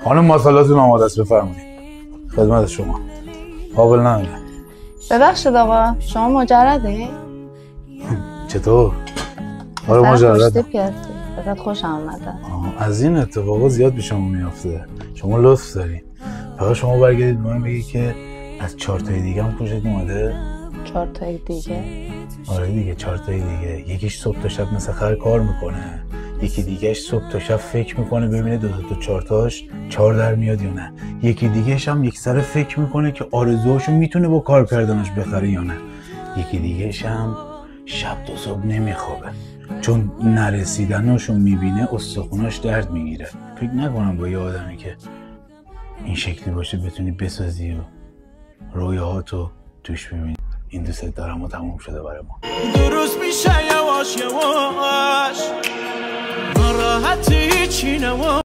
خانم ماسالاتون آماده است، بفرمایید. خدمت شما. قابل نمیده. ببخشید آقا، شما مجرده؟ چطور؟ آره مجرده. بذات خوش آمده. از این اتفاقا زیاد به شما میافته. شما لطف دارین. فقط شما برگردید به من بگید که از 4 تای دیگه هم خوشت اومده؟ 4 تای دیگه؟ آره دیگه 4 تای دیگه. یکیش صبح تا شب مثل خر کار میکنه، یکی دیگهش صبح تا شب فکر میکنه ببینه 2 تا 4 تاش 4 در میاد یا نه. یکی دیگهش هم یک سر فکر میکنه که آرزوهاشو میتونه با کار کردنش بخره یا نه. یکی دیگهش هم شب تا صبح نمیخوابه چون نرسیدناشو میبینه استخوناش درد میگیره. فکر نکنم با یه آدمی که این شکلی باشه بتونی بسازی و رویاهاتو توش ببینی. این دوست دارم و تموم شده برای ما. درست میشه یواش یواش، ناراحتی چی نواش.